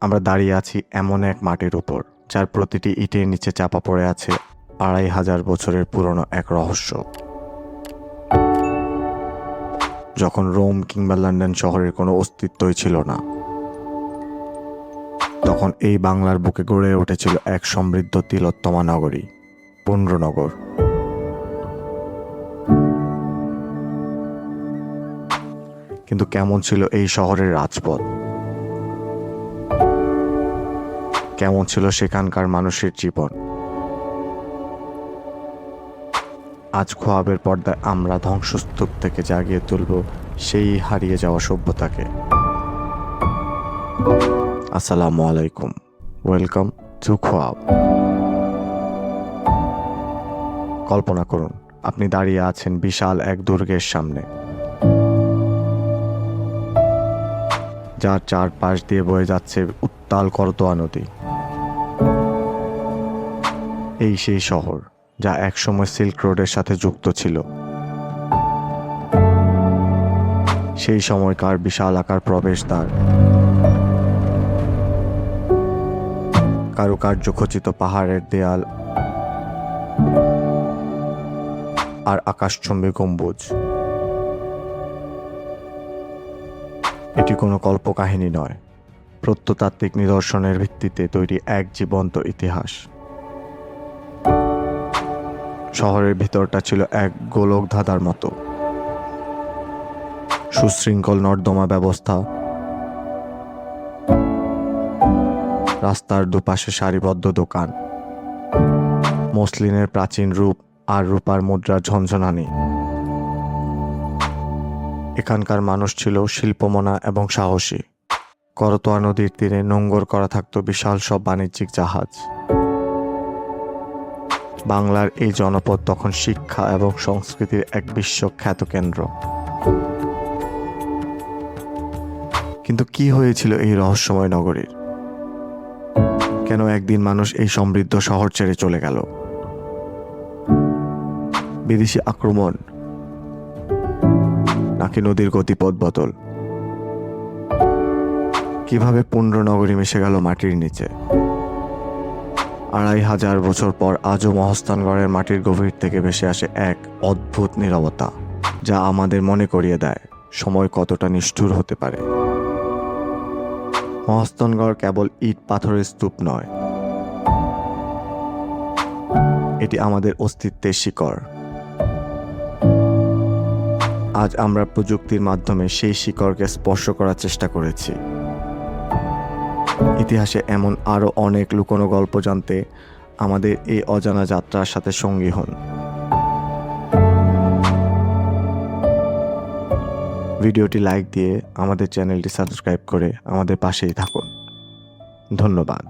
আমরা দাঁড়িয়ে আছি এমন এক মাটির উপর যার প্রতিটি ইটের নিচে চাপা পড়ে আছে ২৫০০ বছরের পুরনো এক রহস্য। যখন রোম কিংবা লন্ডন শহরের কোনো অস্তিত্বই ছিল না, তখন এই বাংলার বুকে গড়ে উঠেছিল এক সমৃদ্ধ তিলোত্তমা নগরী, পুণ্ড্রনগর। কিন্তু কেমন ছিল এই শহরের রাজপথ? কেমন ছিল সেখানকার মানুষের জীবন? আজ খোয়াবের পর্দায় আমরা ধ্বংসস্তূপ থেকে জাগিয়ে তুলব সেই হারিয়ে যাওয়া সভ্যতাকে। আসসালামু আলাইকুম, ওয়েলকাম টু খোয়াব। কল্পনা করুন, আপনি দাঁড়িয়ে আছেন বিশাল এক দুর্গের সামনে, যার চারপাশ দিয়ে বয়ে যাচ্ছে উত্তাল করতোয়া নদী। এই সেই শহর যা একসময় সিল্ক রোডের সাথে যুক্ত ছিল। সেই সময়কার বিশাল আকার প্রবেশদ্বার, কারুকার্য খচিত পাহাড়ের দেয়াল আর আকাশচুম্বী গম্বুজ। এটি কোনো কল্পকাহিনী নয়, প্রত্নতাত্ত্বিক নিদর্শনের ভিত্তিতে তৈরি এক জীবন্ত ইতিহাস। শহরের ভিতরটা ছিল এক গোলক ধাঁধার মতো। সুশৃঙ্খল নর্দমা ব্যবস্থা, রাস্তার দুপাশে সারিবদ্ধ দোকান, মসলিনের প্রাচীন রূপ আর রূপার মুদ্রার ঝনঝনানি। এখানকার মানুষ ছিল শিল্পমনা এবং সাহসী। করতোয়া নদীর তীরে নোঙ্গর করা থাকত বিশাল সব বাণিজ্যিক জাহাজ। বাংলার এই জনপদ তখন শিক্ষা এবং সংস্কৃতির এক বিশ্বখ্যাত কেন্দ্র। কিন্তু কি হয়েছিল এই রহস্যময় নগরীর? কেন একদিন মানুষ এই সমৃদ্ধ শহর ছেড়ে চলে গেল? বিদেশি আক্রমণ, নাকি নদীর গতিপথ বদল? কিভাবে পুণ্ড্রনগরী মিশে গেল মাটির নিচে? ২৫০০ বছর পর আজও মহাস্থানগড়ের মাটির গভীর থেকে ভেসে আসে এক অদ্ভুত নীরবতা, যা আমাদের মনে করিয়ে দেয় সময় কতটা নিষ্ঠুর হতে পারে। মহাস্থানগড় কেবল ইট পাথরের স্তূপ নয়, এটি আমাদের অস্তিত্বের শিকড়। আজ আমরা প্রযুক্তির মাধ্যমে সেই শিকড়কে স্পর্শ করার চেষ্টা করেছি। ইতিহাসে এমন আরও অনেক লুকোনো গল্প জানতে আমাদের এই অজানা যাত্রার সাথে সঙ্গী হন। ভিডিওটি লাইক দিয়ে আমাদের চ্যানেলটি সাবস্ক্রাইব করে আমাদের পাশেই থাকুন। ধন্যবাদ।